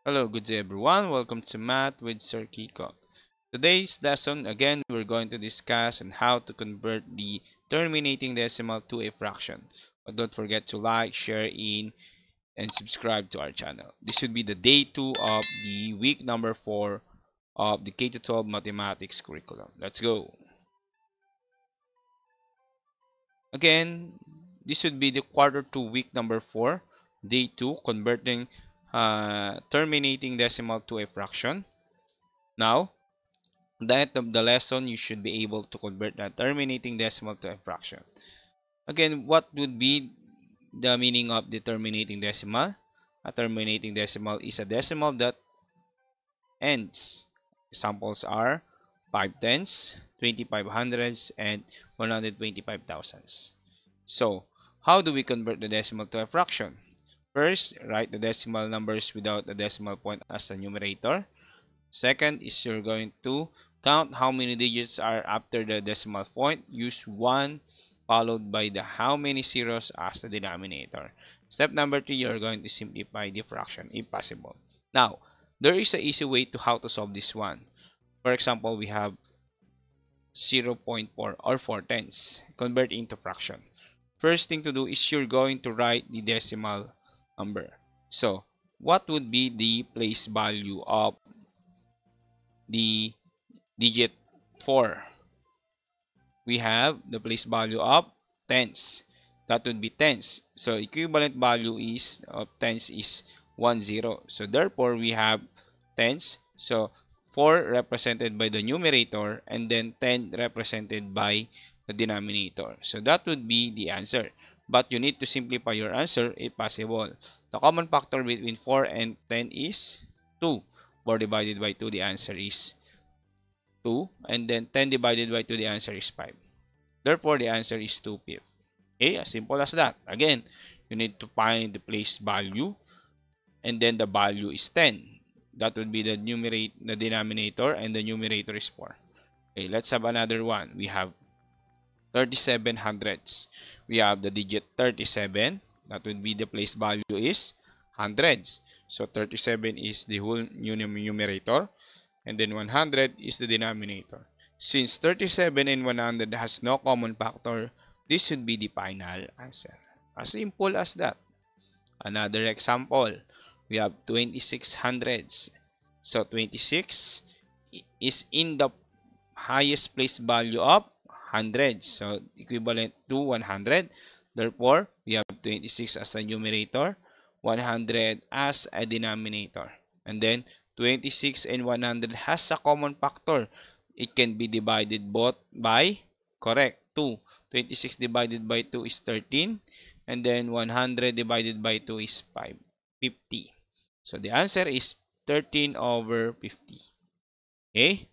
Hello, good day everyone. Welcome to Math with Sir Kiko. Today's lesson, again, we're going to discuss on how to convert the terminating decimal to a fraction. But don't forget to like, share in, and subscribe to our channel. This should be the day 2 of the week number 4 of the K-12 mathematics curriculum. Let's go. Again, this would be the quarter 2 week number 4, day 2, converting terminating decimal to a fraction. Now, that of the lesson, you should be able to convert the terminating decimal to a fraction. Again, what would be the meaning of the terminating decimal? A terminating decimal is a decimal that ends. Examples are 5 tenths, 25 hundredths, and 125 thousandths. So, how do we convert the decimal to a fraction? First, write the decimal numbers without the decimal point as the numerator. Second is you're going to count how many digits are after the decimal point. Use 1 followed by the how many zeros as the denominator. Step number 3, you're going to simplify the fraction if possible. Now, there is an easy way to how to solve this one. For example, we have 0.4 or 4 tenths. Convert into fraction. First thing to do is you're going to write the decimal number. So, what would be the place value of the digit 4? We have the place value of tens. That would be tens. So equivalent value is of tens is 10. So therefore we have tens. So 4 represented by the numerator and then 10 represented by the denominator. So that would be the answer. But you need to simplify your answer if possible. The common factor between 4 and 10 is 2. 4 divided by 2, the answer is 2, and then 10 divided by 2, the answer is 5. Therefore, the answer is 2/5. Okay, as simple as that. Again, you need to find the place value, and then the value is 10. That would be the denominator, and the numerator is 4. Okay, let's have another one. We have 37 hundredths. We have the digit 37. That would be the place value is hundreds. So 37 is the whole numerator, and then 100 is the denominator. Since 37 and 100 has no common factor, this should be the final answer. As simple as that. Another example, we have 26 hundredths. So 26 is in the highest place value of hundreds. So equivalent to 100. Therefore, we have 26 as a numerator, 100 as a denominator. And then 26 and 100 has a common factor. It can be divided both by, correct, 2. 26 divided by 2 is 13. And then 100 divided by 2 is 50. So the answer is 13/50. Okay?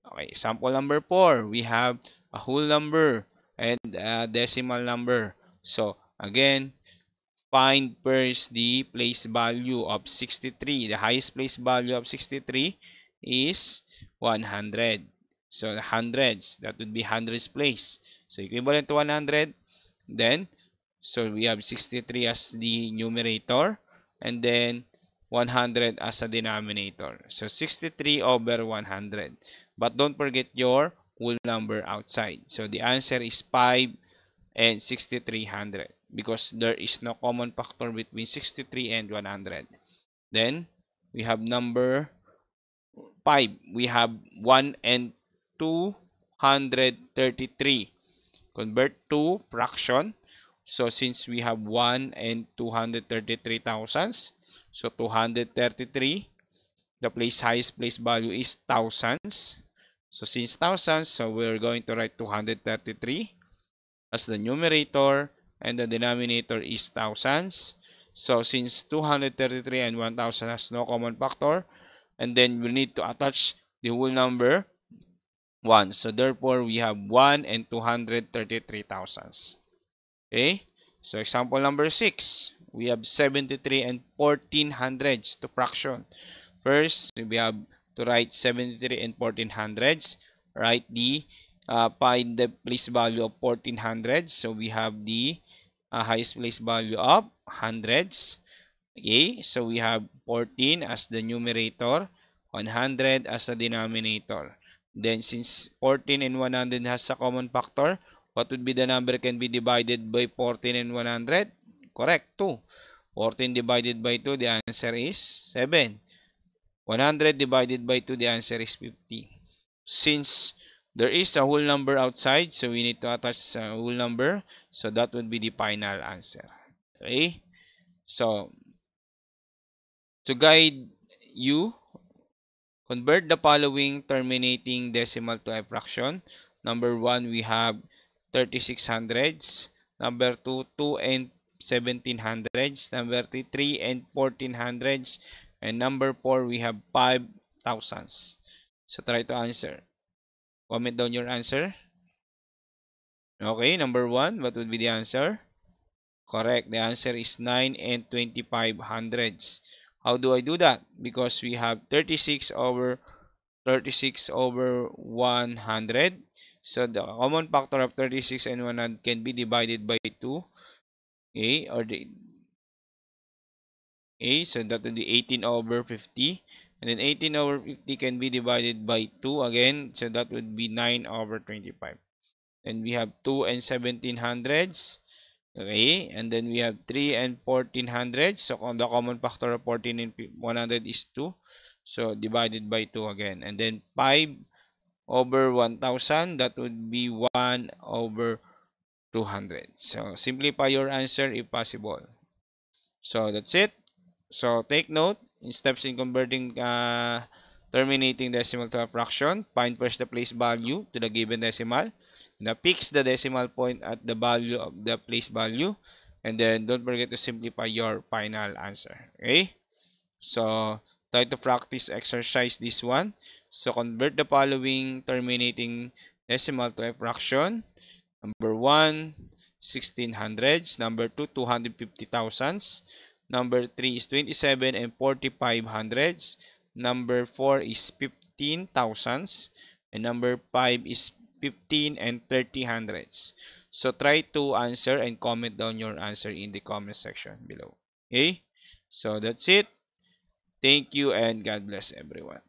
Okay, sample number 4. We have a whole number and a decimal number. So, again, find first the place value of 63. The highest place value of 63 is 100. So, the hundreds, that would be hundreds place. So, equivalent to 100. Then, so we have 63 as the numerator and then 100 as a denominator. So 63/100. But don't forget your whole number outside. So the answer is 5 and 6300 because there is no common factor between 63 and 100. Then we have number 5. We have 1 and 233. Convert to fraction. So since we have 1 and 233 thousands, so 233, the highest place value is thousands. So since thousands, so we're going to write 233 as the numerator and the denominator is thousands. So since 233 and 1000 has no common factor, and then we need to attach the whole number 1. So therefore, we have 1 and 233 thousands. Okay? So example number 6. We have 73 and 14 hundredths to fraction. First, we have to write 73 and 14 hundredths. Write the find the place value of 14 hundredths. So we have the highest place value of hundreds. Okay, so we have 14 as the numerator, 100 as the denominator. Then since 14 and 100 has a common factor, what would be the number can be divided by 14 and 100? Correct, 2. 14 divided by 2, the answer is 7. 100 divided by 2, the answer is 50. Since there is a whole number outside, so we need to attach a whole number. So that would be the final answer. Okay? So, to guide you, convert the following terminating decimal to a fraction. Number 1, we have 36 hundreds. Number 2, 2 and 17 hundreds. Number 3, 3 and 14 hundreds. And number 4, we have 5 thousands. So, try to answer. Comment down your answer. Okay, number 1, what would be the answer? Correct. The answer is 9 and 25 hundreds. How do I do that? Because we have 36 over 100. So the common factor of 36 and 100 can be divided by 2. Okay, so that would be 18 over 50. And then 18 over 50 can be divided by 2 again. So that would be 9 over 25. And we have 2 and 17 hundreds. Okay, and then we have 3 and 14 hundreds. So on the common factor of 14 and 100 is 2. So divided by 2 again. And then 5 over 1000, that would be 1 over 200. So simplify your answer if possible. So that's it. So take note, in steps in converting terminating decimal to a fraction, find first the place value to the given decimal. Now fix the decimal point at the value of the place value. And then don't forget to simplify your final answer. Okay? So try to practice exercise this one. So convert the following terminating decimal to a fraction. Number 1, 16 hundreds. Number 2, 250 thousands. Number 3 is 27 and 45 hundreds. Number 4 is 15 thousands. And number 5 is 15 and 30 hundreds. So try to answer and comment down your answer in the comment section below. Okay? So that's it. Thank you and God bless everyone.